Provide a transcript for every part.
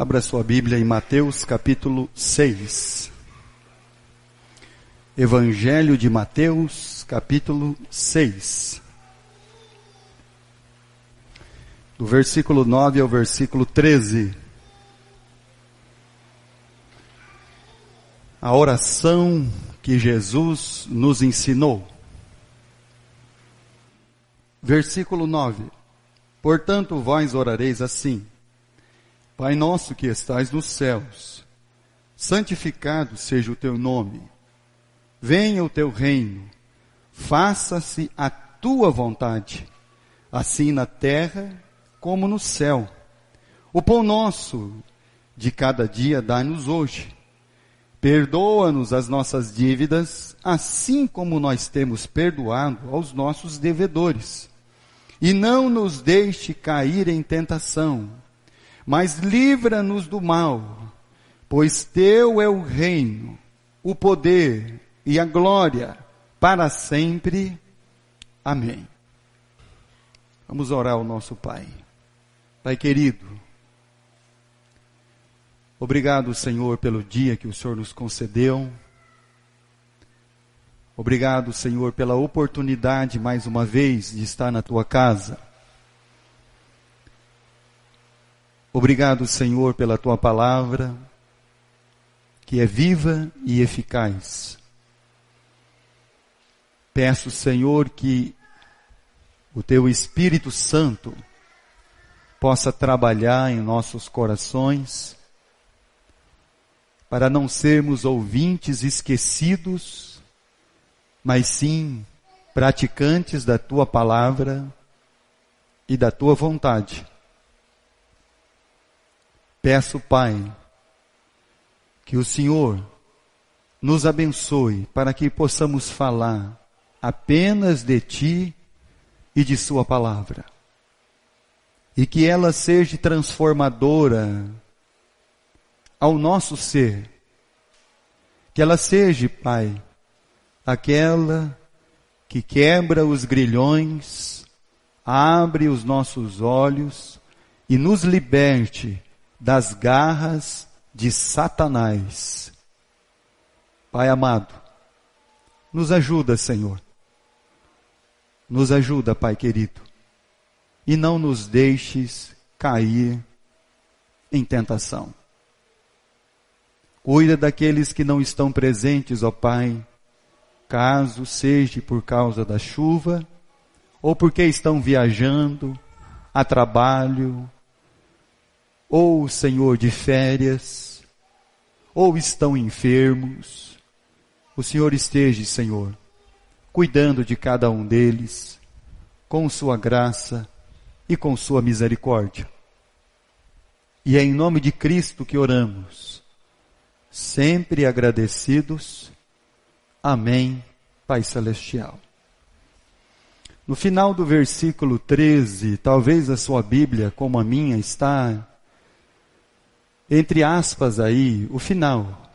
Abra sua Bíblia em Mateus capítulo 6. Evangelho de Mateus capítulo 6. Do versículo 9 ao versículo 13. A oração que Jesus nos ensinou. Versículo 9. Portanto, vós orareis assim: Pai nosso que estais nos céus, santificado seja o teu nome. Venha o teu reino, faça-se a tua vontade, assim na terra como no céu. O pão nosso de cada dia dai-nos hoje. Perdoa-nos as nossas dívidas, assim como nós temos perdoado aos nossos devedores. E não nos deixe cair em tentação, mas livra-nos do mal, pois teu é o reino, o poder e a glória para sempre. Amém. Vamos orar ao nosso Pai. Pai querido, obrigado, Senhor, pelo dia que o Senhor nos concedeu. Obrigado, Senhor, pela oportunidade, mais uma vez, de estar na Tua casa. Obrigado, Senhor, pela Tua palavra, que é viva e eficaz. Peço, Senhor, que o Teu Espírito Santo possa trabalhar em nossos corações, para não sermos ouvintes esquecidos, mas sim praticantes da Tua palavra e da Tua vontade. Peço, Pai, que o Senhor nos abençoe para que possamos falar apenas de Ti e de Sua palavra. E que ela seja transformadora ao nosso ser. Que ela seja, Pai, aquela que quebra os grilhões, abre os nossos olhos e nos liberte das garras de Satanás. Pai amado, nos ajuda, Senhor. Nos ajuda, Pai querido. E não nos deixes cair em tentação. Cuida daqueles que não estão presentes, ó Pai, caso seja por causa da chuva, ou porque estão viajando a trabalho, ou, Senhor, de férias, ou estão enfermos. O Senhor esteja, Senhor, cuidando de cada um deles, com sua graça e com sua misericórdia. E é em nome de Cristo que oramos, sempre agradecidos. Amém, Pai Celestial. No final do versículo 13, talvez a sua Bíblia, como a minha, está entre aspas aí, o final.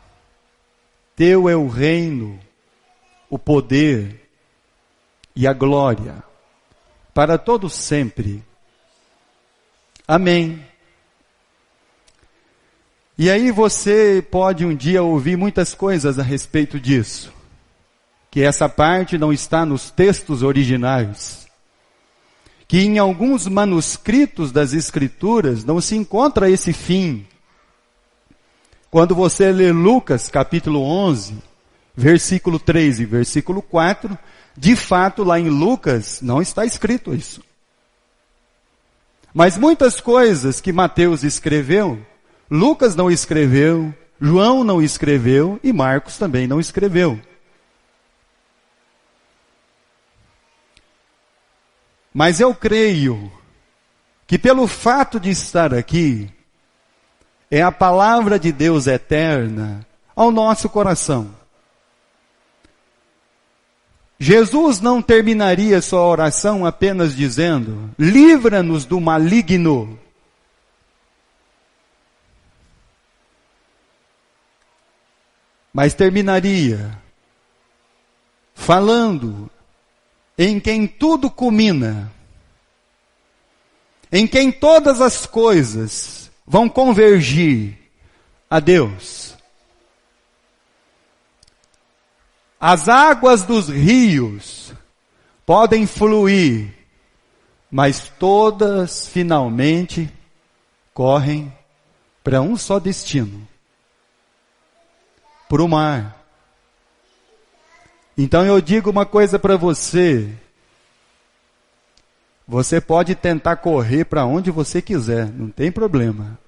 Teu é o reino, o poder e a glória, para todos sempre. Amém. E aí você pode um dia ouvir muitas coisas a respeito disso. Que essa parte não está nos textos originais. Que em alguns manuscritos das Escrituras não se encontra esse fim. Quando você lê Lucas capítulo 11, versículo 3 e versículo 4, de fato lá em Lucas não está escrito isso. Mas muitas coisas que Mateus escreveu, Lucas não escreveu, João não escreveu e Marcos também não escreveu. Mas eu creio que pelo fato de estar aqui, é a palavra de Deus eterna ao nosso coração. Jesus não terminaria sua oração apenas dizendo: livra-nos do maligno. Mas terminaria falando em quem tudo culmina, em quem todas as coisas vão convergir a Deus. As águas dos rios podem fluir, mas todas finalmente correm para um só destino, para o mar. Então eu digo uma coisa para você. Você pode tentar correr para onde você quiser, não tem problema.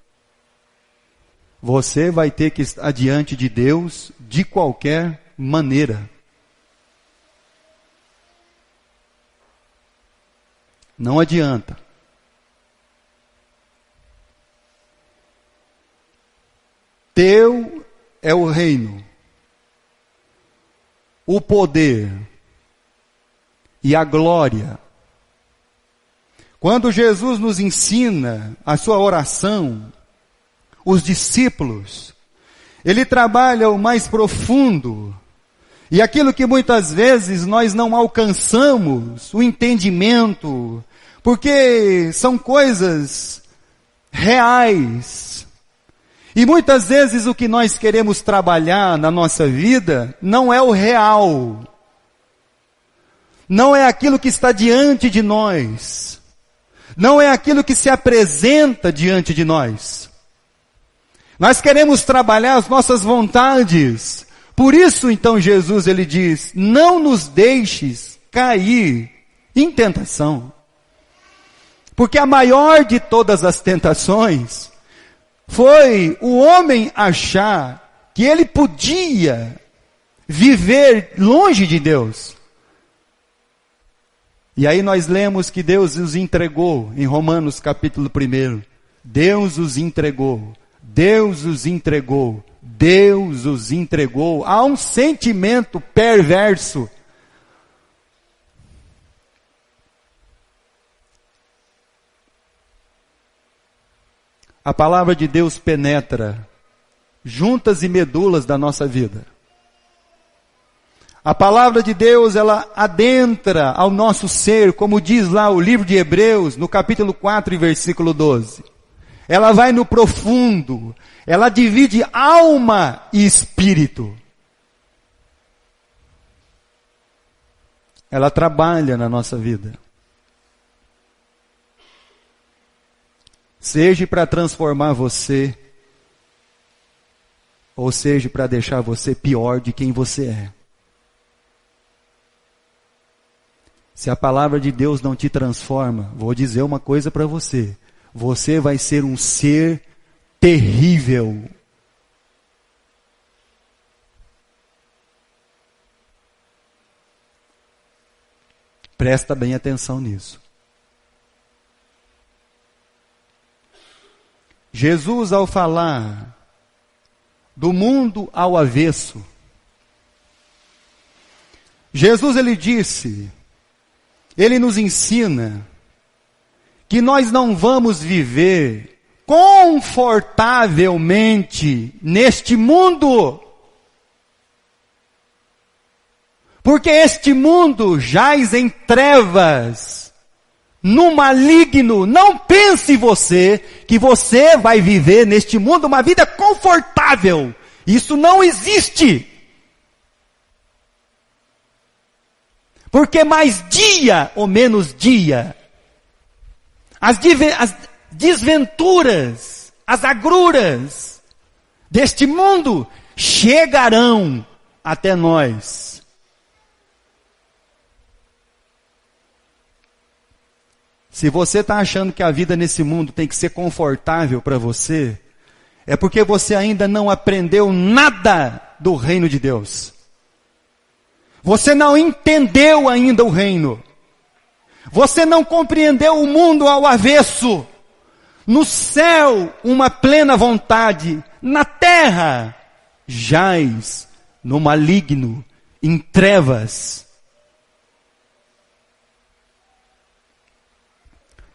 Você vai ter que estar diante de Deus de qualquer maneira. Não adianta. Teu é o reino, o poder e a glória. Quando Jesus nos ensina a sua oração, os discípulos, ele trabalha o mais profundo, e aquilo que muitas vezes nós não alcançamos, o entendimento, porque são coisas reais. E muitas vezes o que nós queremos trabalhar na nossa vida não é o real. Não é aquilo que está diante de nós. Não é aquilo que se apresenta diante de nós. Nós queremos trabalhar as nossas vontades. Por isso, então, Jesus, ele diz, não nos deixes cair em tentação. Porque a maior de todas as tentações foi o homem achar que ele podia viver longe de Deus. E aí nós lemos que Deus os entregou, em Romanos capítulo 1. Deus os entregou, Deus os entregou, Deus os entregou a um sentimento perverso. A palavra de Deus penetra juntas e medulas da nossa vida. A palavra de Deus, ela adentra ao nosso ser, como diz lá o livro de Hebreus, no capítulo 4 e versículo 12. Ela vai no profundo, ela divide alma e espírito. Ela trabalha na nossa vida. Seja para transformar você, ou seja para deixar você pior de quem você é. Se a palavra de Deus não te transforma, vou dizer uma coisa para você. Você vai ser um ser terrível. Presta bem atenção nisso. Jesus, ao falar do mundo ao avesso, Jesus, ele disse, ele nos ensina que nós não vamos viver confortavelmente neste mundo. Porque este mundo jaz em trevas, no maligno. Não pense você que você vai viver neste mundo uma vida confortável. Isso não existe. Porque mais dia ou menos dia, as desventuras, as agruras deste mundo chegarão até nós. Se você está achando que a vida nesse mundo tem que ser confortável para você, é porque você ainda não aprendeu nada do reino de Deus. Você não entendeu ainda o reino. Você não compreendeu o mundo ao avesso. No céu, uma plena vontade. Na terra, jaz no maligno, em trevas.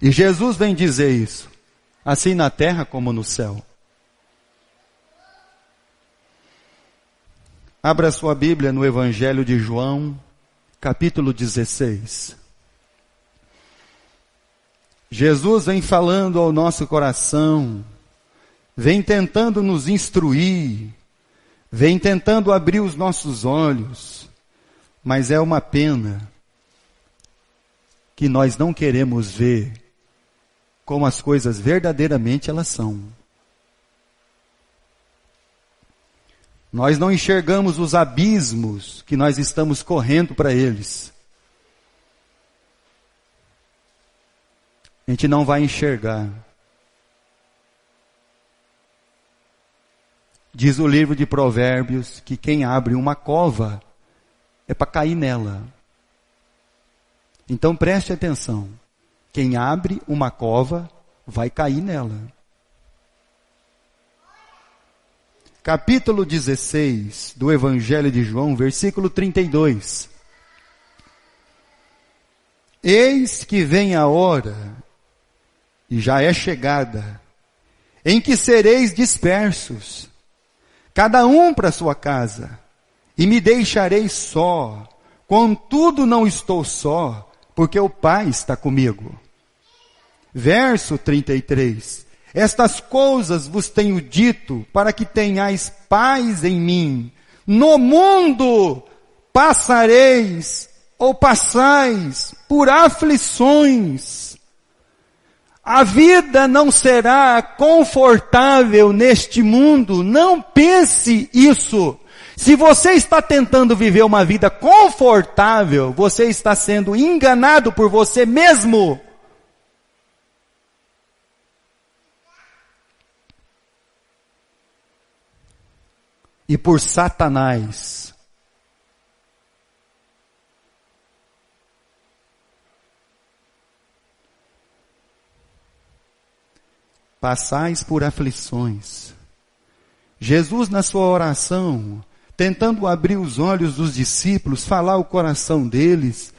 E Jesus vem dizer isso, assim na terra como no céu. Abra sua Bíblia no Evangelho de João, capítulo 16. Jesus vem falando ao nosso coração vem tentando nos instruir, vem tentando abrir os nossos olhos, mas é uma pena que nós não queremos ver como as coisas verdadeiramente elas são. Nós não enxergamos os abismos que nós estamos correndo para eles. A gente não vai enxergar. Diz o livro de Provérbios que quem abre uma cova é para cair nela. Então preste atenção. Quem abre uma cova vai cair nela. Capítulo 16 do Evangelho de João, versículo 32. Eis que vem a hora, e já é chegada, em que sereis dispersos, cada um para sua casa, e me deixareis só. Contudo não estou só, porque o Pai está comigo. Verso 33. Estas coisas vos tenho dito, para que tenhais paz em mim. No mundo passareis, ou passais, por aflições. A vida não será confortável neste mundo. Não pense isso. Se você está tentando viver uma vida confortável, você está sendo enganado por você mesmo. E por Satanás. Passais por aflições. Jesus, na sua oração, tentando abrir os olhos dos discípulos, falar o coração deles,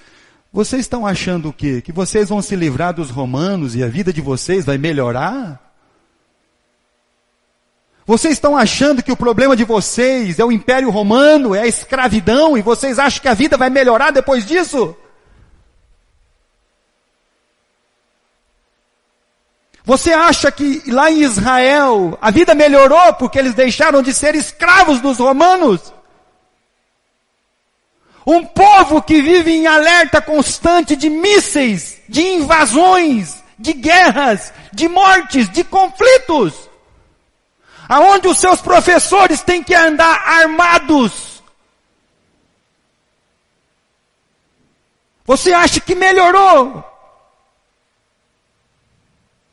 vocês estão achando o quê? Que vocês vão se livrar dos romanos e a vida de vocês vai melhorar? Vocês estão achando que o problema de vocês é o Império Romano, é a escravidão, e vocês acham que a vida vai melhorar depois disso? Você acha que lá em Israel a vida melhorou porque eles deixaram de ser escravos dos romanos? Um povo que vive em alerta constante de mísseis, de invasões, de guerras, de mortes, de conflitos. Aonde os seus professores têm que andar armados. Você acha que melhorou?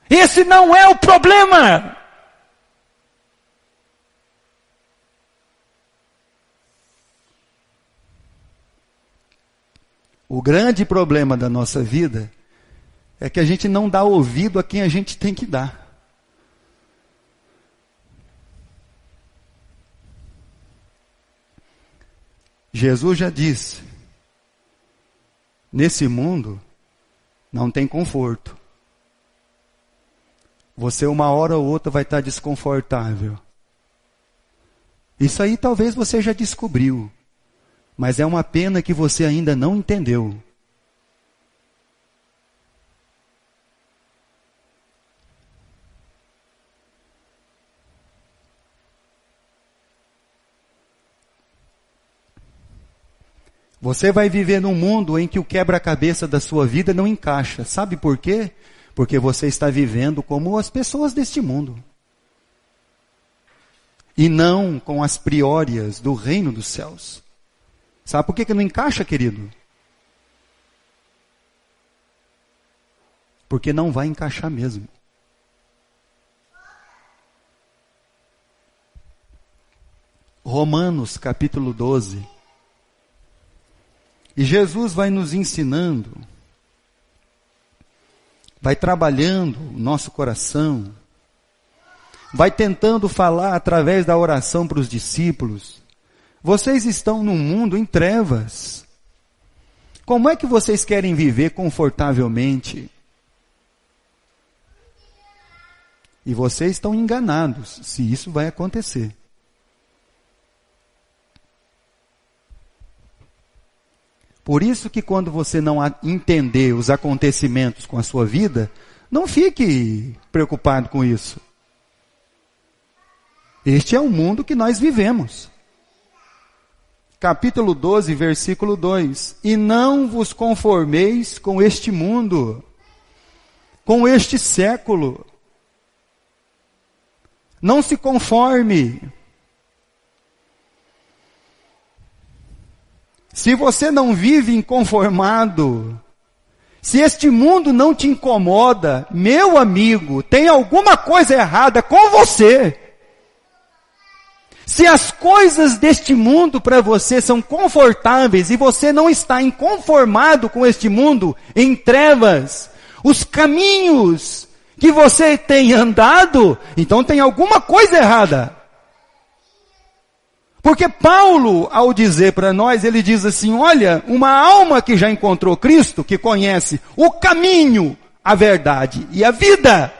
Esse não é o problema. O grande problema da nossa vida é que a gente não dá ouvido a quem a gente tem que dar. Jesus já disse, nesse mundo não tem conforto. Você uma hora ou outra vai estar desconfortável. Isso aí talvez você já descobriu, mas é uma pena que você ainda não entendeu. Você vai viver num mundo em que o quebra-cabeça da sua vida não encaixa. Sabe por quê? Porque você está vivendo como as pessoas deste mundo. E não com as priorias do reino dos céus. Sabe por que não encaixa, querido? Porque não vai encaixar mesmo. Romanos capítulo 12. E Jesus vai nos ensinando, vai trabalhando o nosso coração, vai tentando falar através da oração para os discípulos. Vocês estão num mundo em trevas. Como é que vocês querem viver confortavelmente? E vocês estão enganados se isso vai acontecer. Por isso que quando você não entender os acontecimentos com a sua vida, não fique preocupado com isso. Este é o mundo que nós vivemos. Capítulo 12, versículo 2. E não vos conformeis com este mundo, com este século. Não se conforme. Se você não vive inconformado, se este mundo não te incomoda, meu amigo, tem alguma coisa errada com você. Se as coisas deste mundo para você são confortáveis e você não está inconformado com este mundo, em trevas, os caminhos que você tem andado, então tem alguma coisa errada. Porque Paulo, ao dizer para nós, ele diz assim, olha, uma alma que já encontrou Cristo, que conhece o caminho, a verdade e a vida,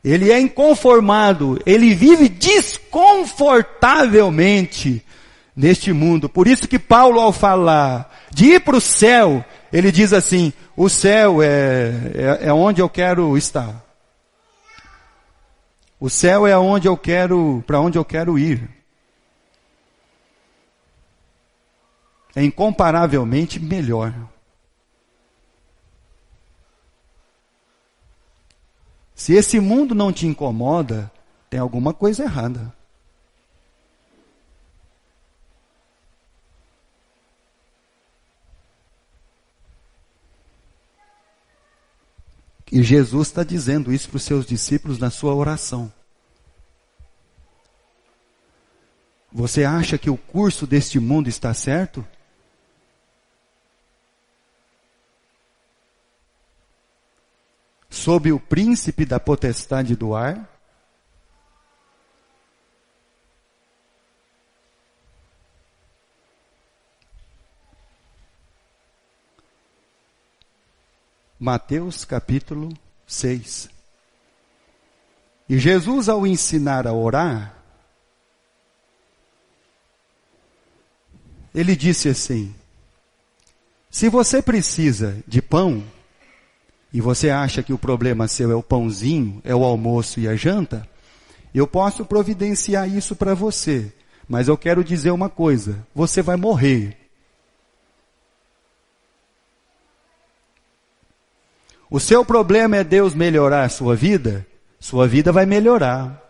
ele é inconformado, ele vive desconfortavelmente neste mundo. Por isso que Paulo, ao falar de ir para o céu, ele diz assim, o céu é onde eu quero estar. O céu é onde eu quero, para onde eu quero ir. É incomparavelmente melhor. Se esse mundo não te incomoda, tem alguma coisa errada. E Jesus está dizendo isso para os seus discípulos na sua oração. Você acha que o curso deste mundo está certo? Sob o príncipe da potestade do ar? Mateus capítulo 6. E Jesus, ao ensinar a orar, ele disse assim, se você precisa de pão, e você acha que o problema seu é o pãozinho, é o almoço e a janta, eu posso providenciar isso para você. Mas eu quero dizer uma coisa, você vai morrer. O seu problema é Deus melhorar a sua vida vai melhorar.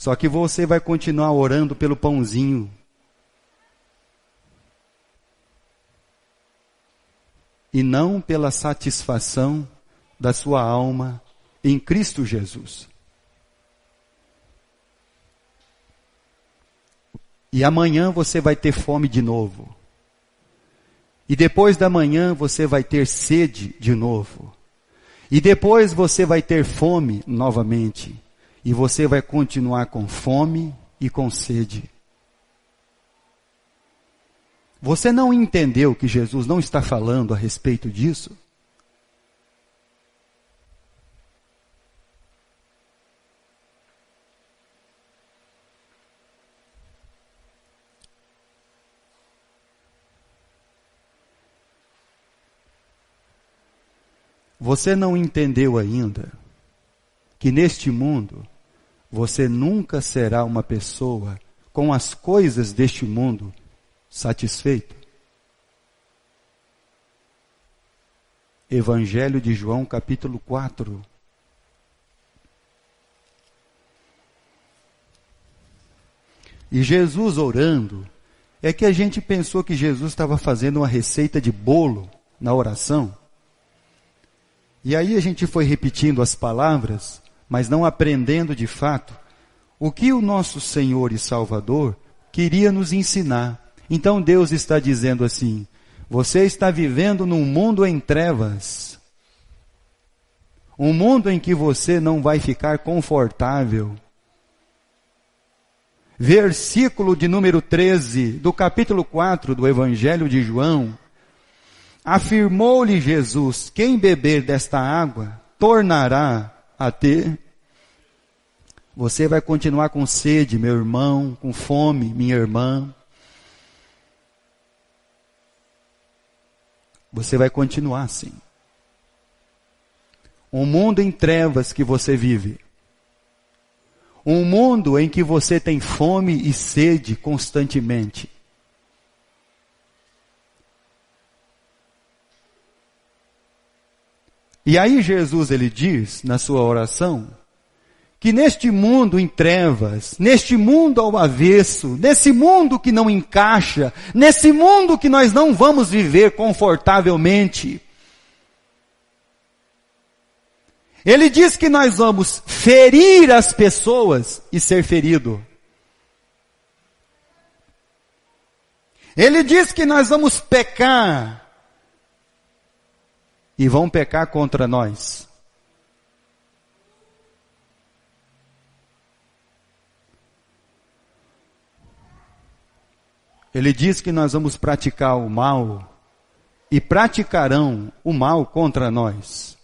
Só que você vai continuar orando pelo pãozinho. E não pela satisfação da sua alma em Cristo Jesus. E amanhã você vai ter fome de novo. E depois da manhã você vai ter sede de novo. E depois você vai ter fome novamente. E você vai continuar com fome e com sede. Você não entendeu que Jesus não está falando a respeito disso? Você não entendeu ainda que neste mundo você nunca será uma pessoa com as coisas deste mundo satisfeito? Evangelho de João, capítulo 4. E Jesus orando, é que a gente pensou que Jesus estava fazendo uma receita de bolo na oração. E aí a gente foi repetindo as palavras, mas não aprendendo de fato o que o nosso Senhor e Salvador queria nos ensinar. Então Deus está dizendo assim, você está vivendo num mundo em trevas, um mundo em que você não vai ficar confortável. Versículo de número 13 do capítulo 4 do Evangelho de João, afirmou-lhe Jesus, quem beber desta água tornará a ter Você vai continuar com sede, meu irmão, com fome, minha irmã. Você vai continuar assim. Um mundo em trevas que você vive. Um mundo em que você tem fome e sede constantemente. E aí Jesus, ele diz, na sua oração, que neste mundo em trevas, neste mundo ao avesso, nesse mundo que não encaixa, nesse mundo que nós não vamos viver confortavelmente, ele diz que nós vamos ferir as pessoas e ser ferido. Ele diz que nós vamos pecar e vão pecar contra nós. Ele diz que nós vamos praticar o mal e praticarão o mal contra nós.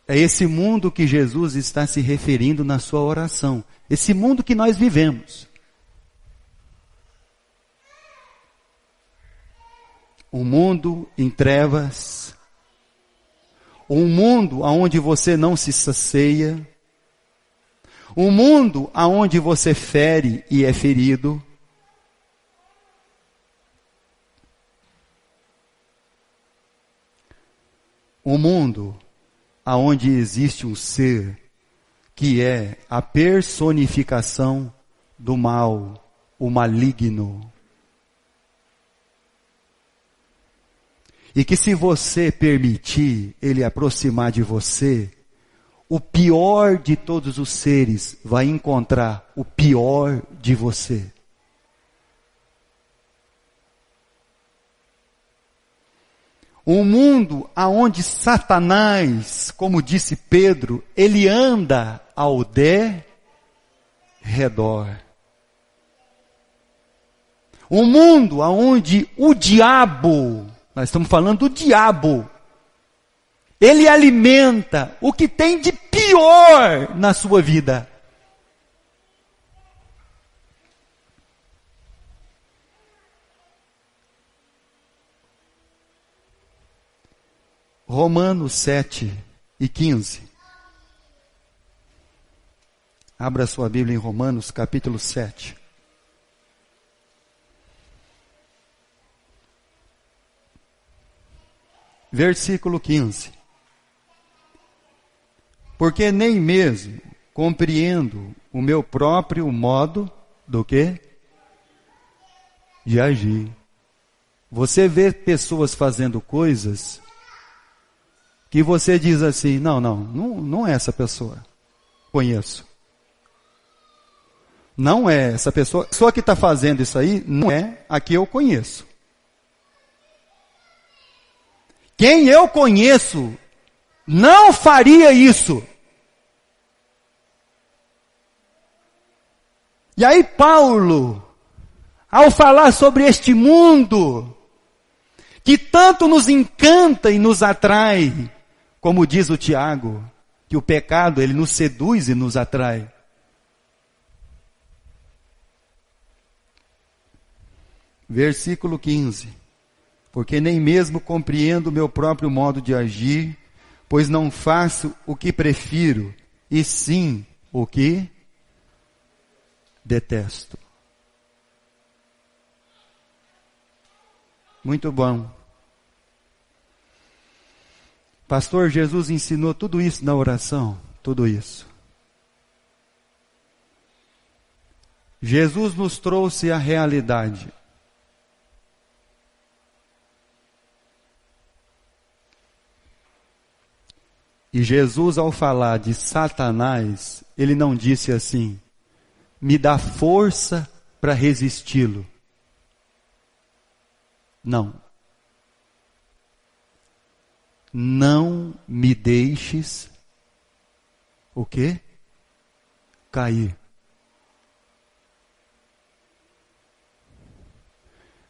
É esse mundo que Jesus está se referindo na sua oração. Esse mundo que nós vivemos. Um mundo em trevas. Um mundo onde você não se sacia. Um mundo onde você fere e é ferido. Um mundo aonde existe um ser que é a personificação do mal, o maligno. E que se você permitir ele aproximar de você, o pior de todos os seres vai encontrar o pior de você. Um mundo aonde Satanás, como disse Pedro, ele anda ao redor. Um mundo aonde o diabo, nós estamos falando do diabo, ele alimenta o que tem de pior na sua vida. Romanos 7:15. Abra sua Bíblia em Romanos capítulo 7. Versículo 15. Porque nem mesmo compreendo o meu próprio modo do quê? De agir. Você vê pessoas fazendo coisas que você diz assim, não é essa pessoa. Conheço. Não é essa pessoa. A pessoa que está fazendo isso aí não é a que eu conheço. Quem eu conheço não faria isso. E aí Paulo, ao falar sobre este mundo, que tanto nos encanta e nos atrai, como diz o Tiago, que o pecado ele nos seduz e nos atrai. Versículo 15. Porque nem mesmo compreendo o meu próprio modo de agir, pois não faço o que prefiro, e sim o que detesto. Muito bom. Pastor, Jesus ensinou tudo isso na oração? Tudo isso. Jesus nos trouxe a realidade. E Jesus, ao falar de Satanás, ele não disse assim, me dá força para resisti-lo. Não. Não me deixes, o quê? Cair.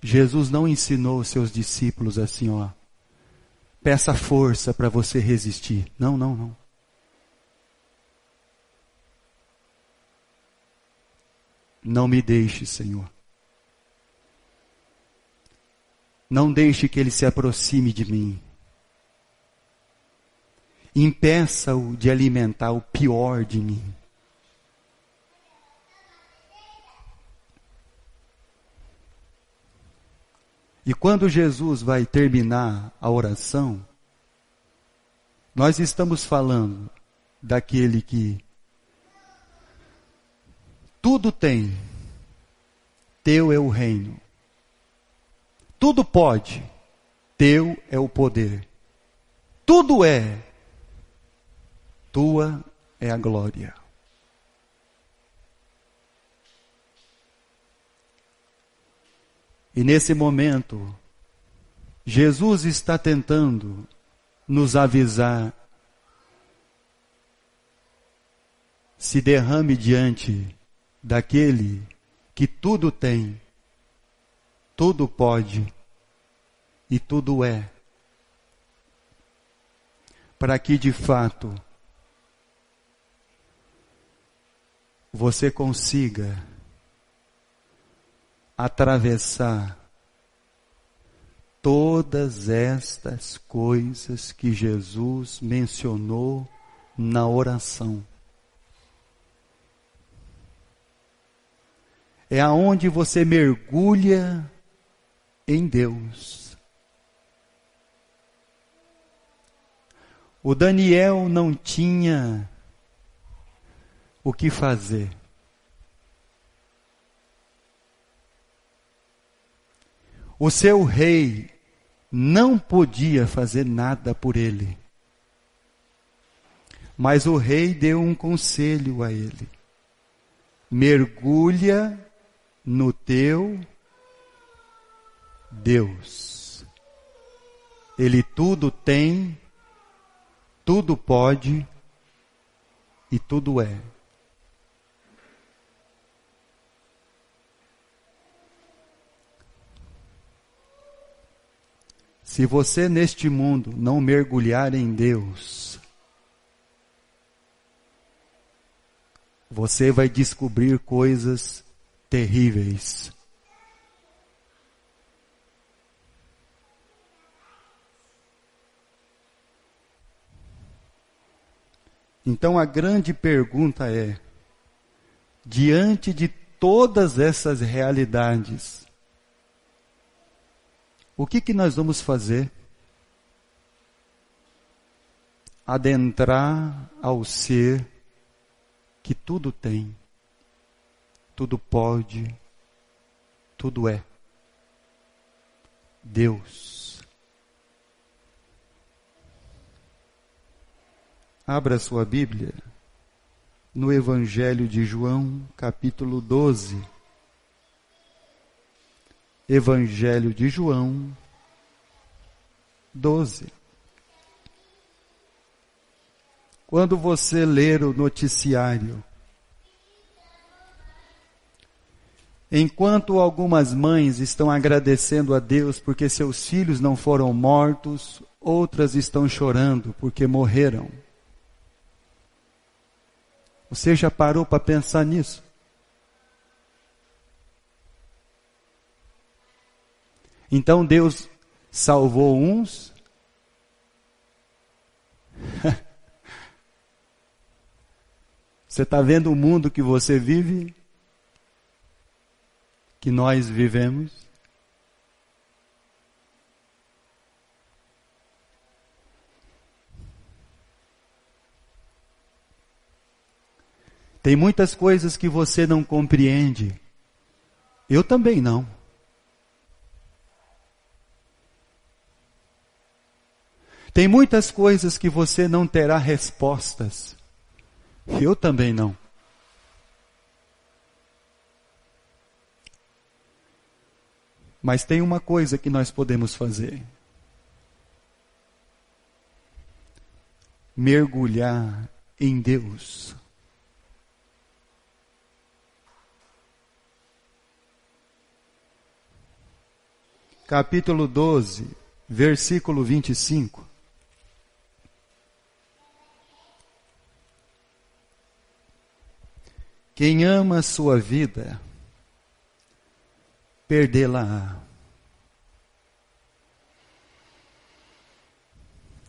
Jesus não ensinou os seus discípulos assim, peça força para você resistir. Não. Não me deixe, Senhor. Não deixe que ele se aproxime de mim. Impeça-o de alimentar o pior de mim. E quando Jesus vai terminar a oração, nós estamos falando daquele que tudo tem, teu é o reino. Tudo pode, teu é o poder. Tudo é, tua é a glória. E nesse momento, Jesus está tentando nos avisar: se derrame diante daquele que tudo tem, tudo pode e tudo é, para que de fato você consiga atravessar todas estas coisas que Jesus mencionou na oração. É aonde você mergulha em Deus. O Daniel não tinha o que fazer. O seu rei não podia fazer nada por ele. Mas o rei deu um conselho a ele: mergulha no teu Deus. Ele tudo tem, tudo pode e tudo é. Se você neste mundo não mergulhar em Deus, você vai descobrir coisas terríveis. Então a grande pergunta é: diante de todas essas realidades, o que nós vamos fazer? Adentrar ao ser que tudo tem, tudo pode, tudo é. Deus. Abra sua Bíblia no Evangelho de João, capítulo 12. Evangelho de João 12. Quando você ler o noticiário, enquanto algumas mães estão agradecendo a Deus porque seus filhos não foram mortos, outras estão chorando porque morreram. Você já parou para pensar nisso? Então Deus salvou uns. Você está vendo o mundo que você vive? Que nós vivemos? Tem muitas coisas que você não compreende. Eu também não. Tem muitas coisas que você não terá respostas. Eu também não. Mas tem uma coisa que nós podemos fazer: mergulhar em Deus. Capítulo 12, versículo 25. Quem ama a sua vida perdê-la-á.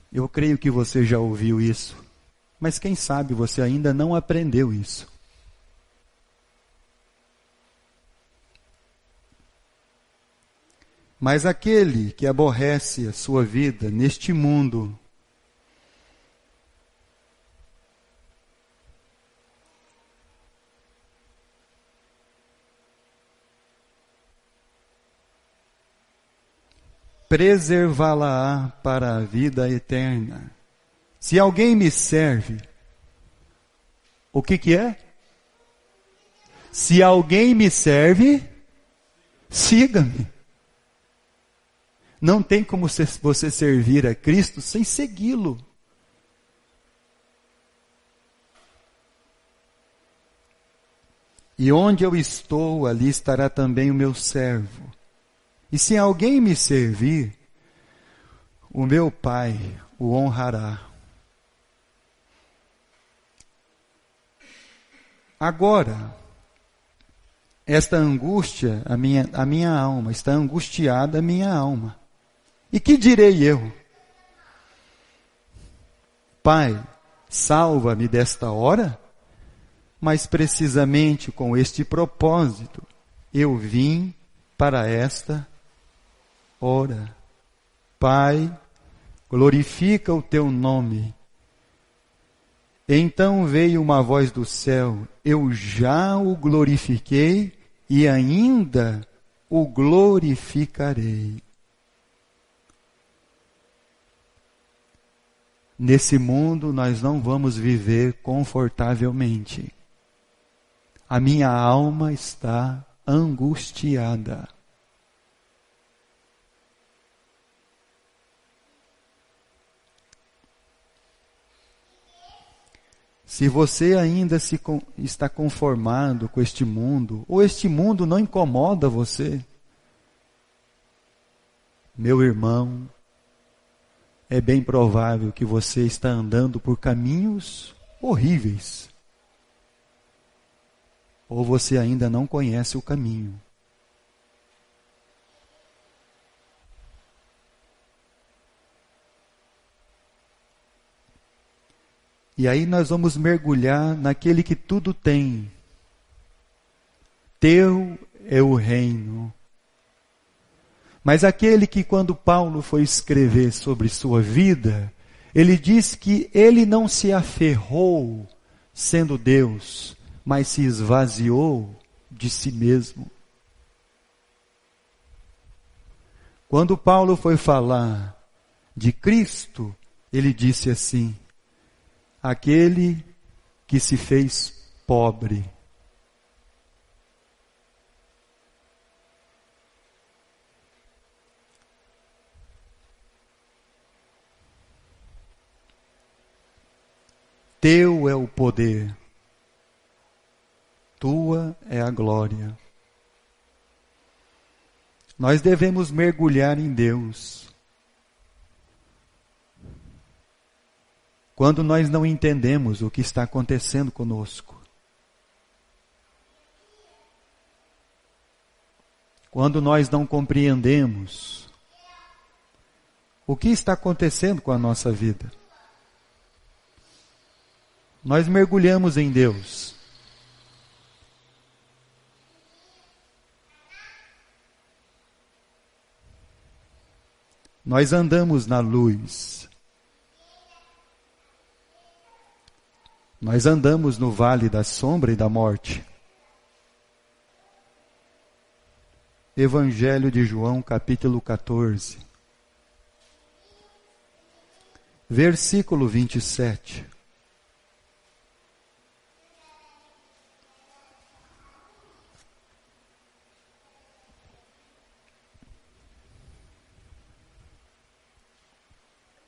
Eu creio que você já ouviu isso, mas quem sabe você ainda não aprendeu isso. Mas aquele que aborrece a sua vida neste mundo, preservá-la-á para a vida eterna. Se alguém me serve, o que é? Se alguém me serve, siga-me. Não tem como você servir a Cristo sem segui-lo. E onde eu estou, ali estará também o meu servo. E se alguém me servir, o meu Pai o honrará. Agora, esta angústia, a minha alma, está angustiada a minha alma. E que direi eu? Pai, salva-me desta hora? Mas precisamente com este propósito, eu vim para esta hora. Pai, glorifica o teu nome. Então veio uma voz do céu, eu já o glorifiquei e ainda o glorificarei. Nesse mundo nós não vamos viver confortavelmente. A minha alma está angustiada. Se você ainda está conformado com este mundo, ou este mundo não incomoda você, meu irmão, é bem provável que você está andando por caminhos horríveis. Ou você ainda não conhece o caminho. E aí nós vamos mergulhar naquele que tudo tem. Teu é o reino. Mas aquele que quando Paulo foi escrever sobre sua vida, ele diz que ele não se aferrou sendo Deus, mas se esvaziou de si mesmo. Quando Paulo foi falar de Cristo, ele disse assim: aquele que se fez pobre. Teu é o poder, tua é a glória. Nós devemos mergulhar em Deus. Quando nós não entendemos o que está acontecendo conosco. Quando nós não compreendemos o que está acontecendo com a nossa vida. Nós mergulhamos em Deus. Nós andamos na luz. Nós andamos no vale da sombra e da morte. Evangelho de João, capítulo 14. Versículo 27.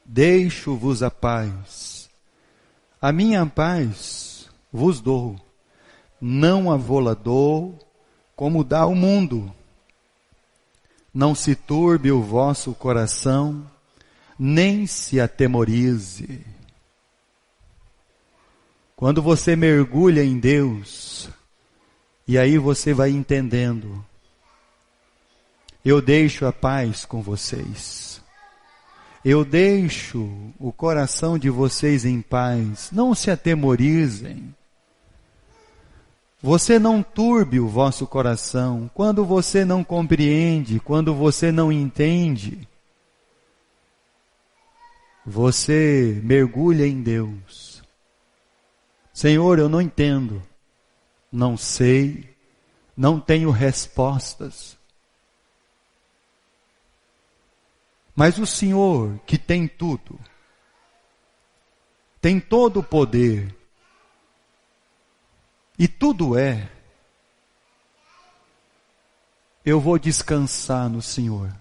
Deixo-vos a paz. A minha paz vos dou. Não a vô-la dou, como dá o mundo. Não se turbe o vosso coração, nem se atemorize. Quando você mergulha em Deus, e aí você vai entendendo Eu deixo a paz com vocês. Eu deixo o coração de vocês em paz. Não se atemorizem. Você não turbe o vosso coração. Quando você não compreende, quando você não entende, você mergulha em Deus. Senhor, eu não entendo, não sei, não tenho respostas. Mas o Senhor, que tem tudo, tem todo o poder, e tudo é, eu vou descansar no Senhor.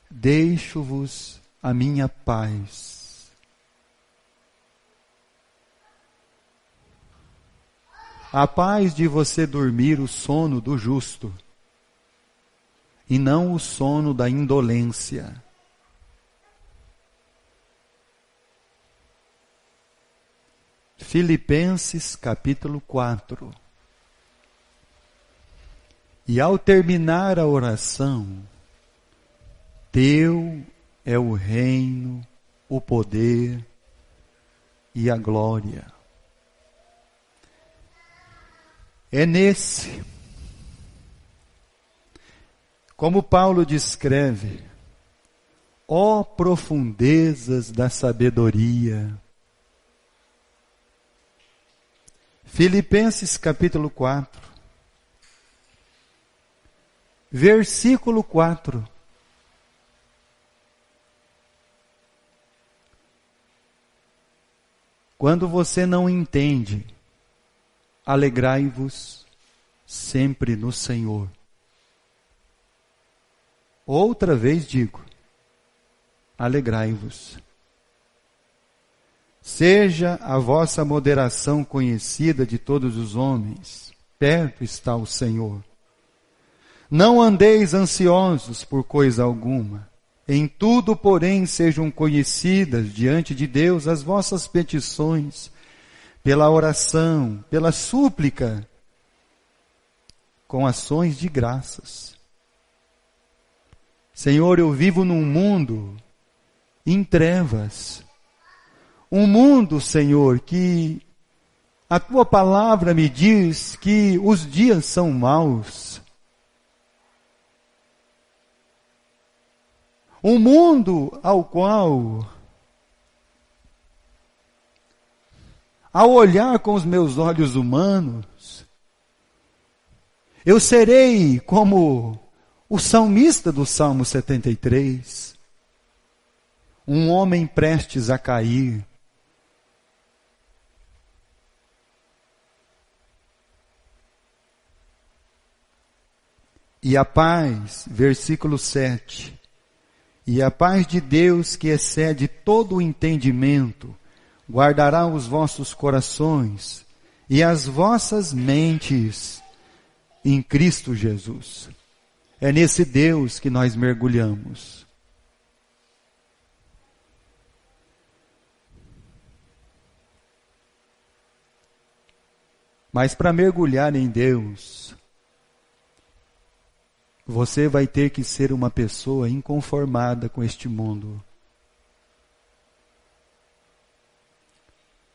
Deixo-vos a minha paz. A paz de você dormir o sono do justo, e não o sono da indolência. Filipenses capítulo 4. E ao terminar a oração, Teu é o reino, o poder e a glória. É nesse, como Paulo descreve, ó profundezas da sabedoria. Filipenses capítulo 4, versículo 4. Quando você não entende, alegrai-vos sempre no Senhor. Outra vez digo, alegrai-vos. Seja a vossa moderação conhecida de todos os homens, perto está o Senhor. Não andeis ansiosos por coisa alguma. Em tudo, porém, sejam conhecidas diante de Deus as vossas petições, pela oração, pela súplica, com ações de graças. Senhor, eu vivo num mundo em trevas. Um mundo, Senhor, que a Tua palavra me diz que os dias são maus. Um mundo ao qual, ao olhar com os meus olhos humanos, eu serei como o salmista do Salmo 73, um homem prestes a cair. E a paz, versículo 7, e a paz de Deus que excede todo o entendimento, guardará os vossos corações e as vossas mentes em Cristo Jesus. É nesse Deus que nós mergulhamos. Mas para mergulhar em Deus, você vai ter que ser uma pessoa inconformada com este mundo.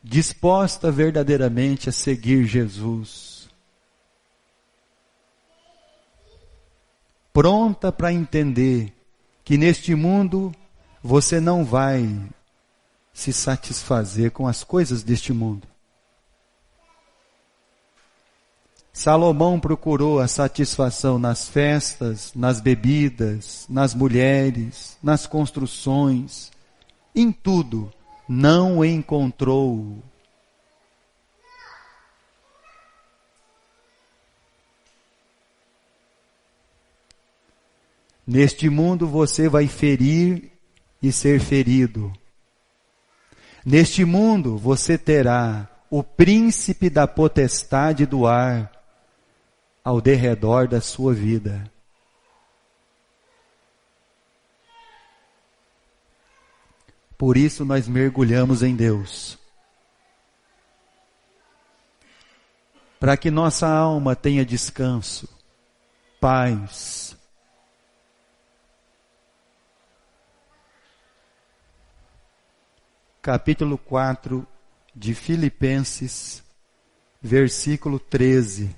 Disposta verdadeiramente a seguir Jesus. Pronta para entender que neste mundo você não vai se satisfazer com as coisas deste mundo. Salomão procurou a satisfação nas festas, nas bebidas, nas mulheres, nas construções, em tudo, não encontrou. Neste mundo você vai ferir e ser ferido. Neste mundo você terá o príncipe da potestade do ar ao derredor da sua vida. Por isso nós mergulhamos em Deus. para que nossa alma tenha descanso, paz. Capítulo 4 de Filipenses, versículo 13.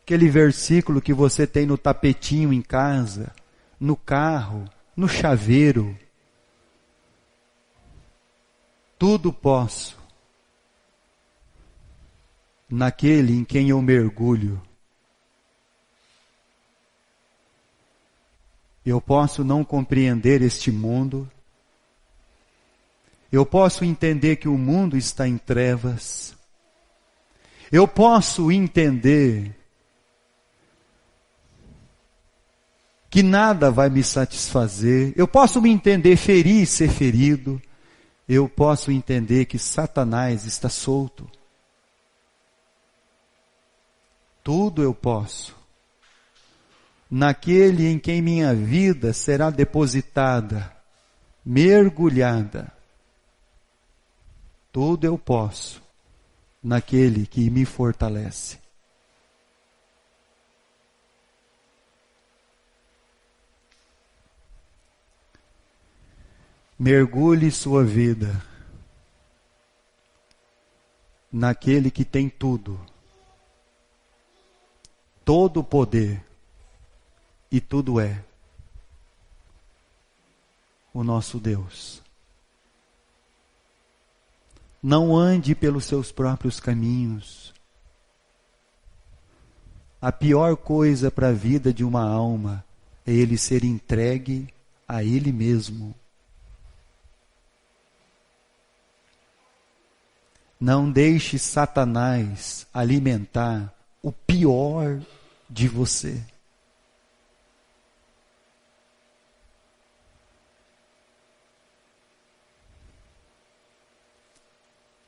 Aquele versículo que você tem no tapetinho em casa, no carro, no chaveiro. Tudo posso naquele em quem eu mergulho. Eu posso não compreender este mundo. Eu posso entender que o mundo está em trevas. Eu posso entender que nada vai me satisfazer. Eu posso me entender ferir e ser ferido. Eu posso entender que Satanás está solto. Tudo eu posso naquele em quem minha vida será depositada, mergulhada. Tudo eu posso naquele que me fortalece. Mergulhe sua vida naquele que tem tudo, todo o poder e tudo é o nosso Deus. Não ande pelos seus próprios caminhos. A pior coisa para a vida de uma alma é ele ser entregue a ele mesmo. Não deixe Satanás alimentar o pior de você.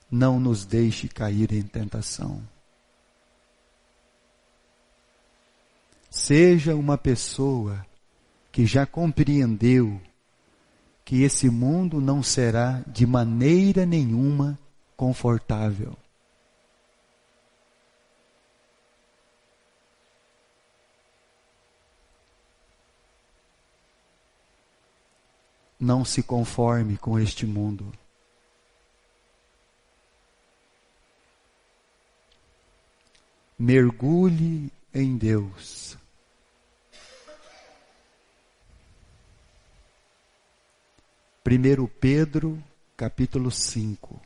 Não nos deixe cair em tentação. Seja uma pessoa que já compreendeu que esse mundo não será de maneira nenhuma confortável. Não se conforme com este mundo. Mergulhe em Deus. Primeiro Pedro, capítulo 5.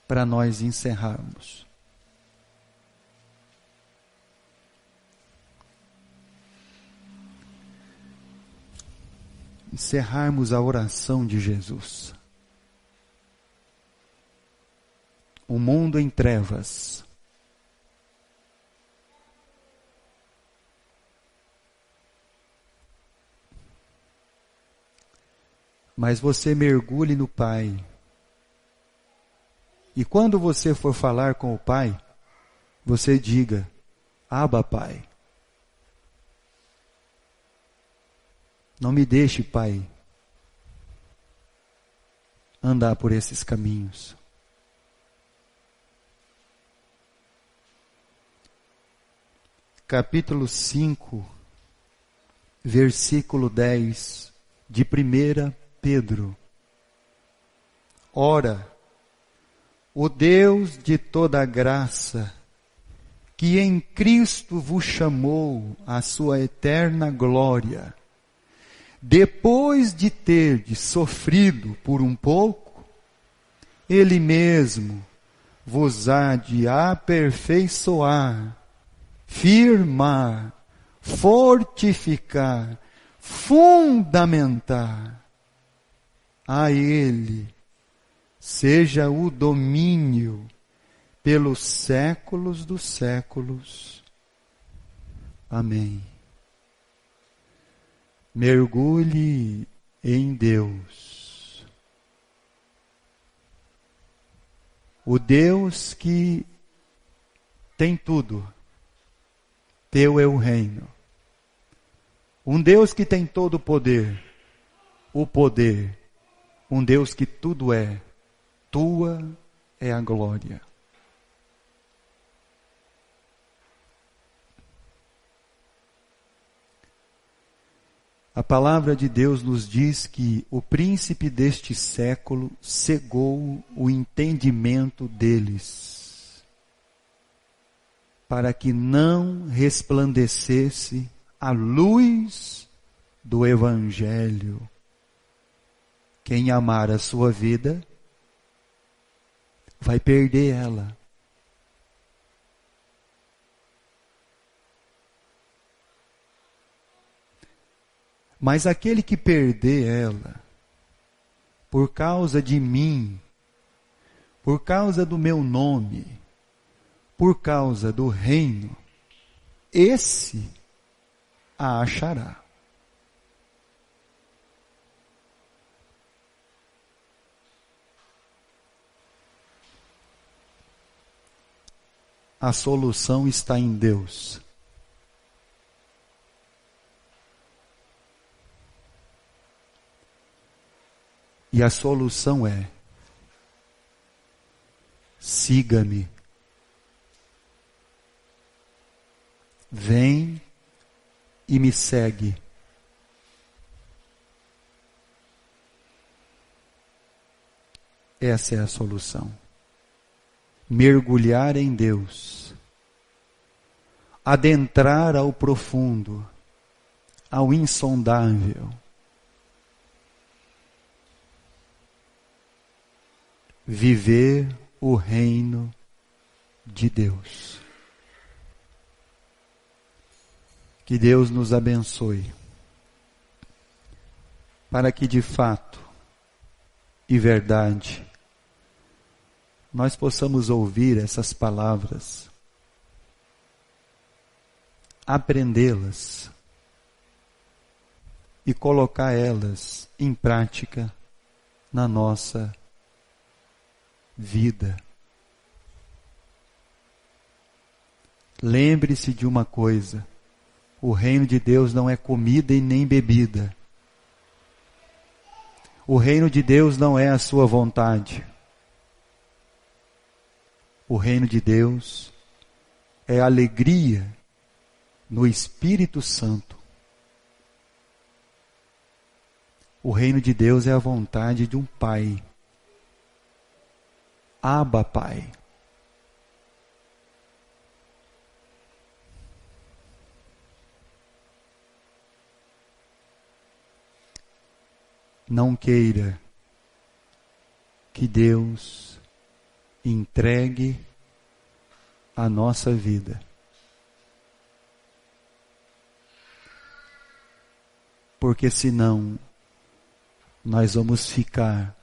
Para nós encerrarmos. Encerrarmos a oração de Jesus. O mundo em trevas. Mas você mergulhe no Pai. E quando você for falar com o Pai, você diga, Abba, Pai. Não me deixe, Pai, andar por esses caminhos. Capítulo 5, versículo 10 de 1 Pedro. Ora, o Deus de toda a graça, que em Cristo vos chamou à sua eterna glória, depois de terdes sofrido por um pouco, Ele mesmo vos há de aperfeiçoar, firmar, fortificar, fundamentar. A Ele seja o domínio pelos séculos dos séculos. Amém. Mergulhe em Deus. O Deus que tem tudo. Teu é o reino. Um Deus que tem todo o poder. Um Deus que tudo é. Tua é a glória. A palavra de Deus nos diz que o príncipe deste século cegou o entendimento deles, para que não resplandecesse a luz do Evangelho. Quem amar a sua vida, vai perder ela. Mas aquele que perder ela, por causa de mim, por causa do meu nome, por causa do reino, esse a achará. A solução está em Deus. E a solução é: siga-me. Vem e me segue. Essa é a solução. Mergulhar em Deus. Adentrar ao profundo, ao insondável. Viver o reino de Deus. Que Deus nos abençoe, para que de fato e verdade nós possamos ouvir essas palavras, aprendê-las e colocar elas em prática na nossa vida. Lembre-se de uma coisa: o reino de Deus não é comida e nem bebida. O reino de Deus não é a sua vontade. O reino de Deus é alegria no Espírito Santo. O reino de Deus é a vontade de um Pai. Abba, Pai. Não queira que Deus entregue a nossa vida, porque senão nós vamos ficar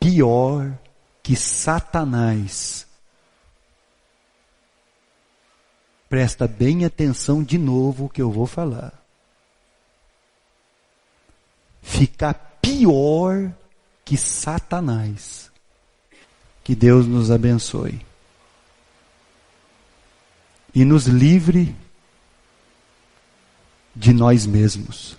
pior que Satanás. Presta bem atenção de novo o que eu vou falar. Ficar pior que Satanás. Que Deus nos abençoe e nos livre de nós mesmos.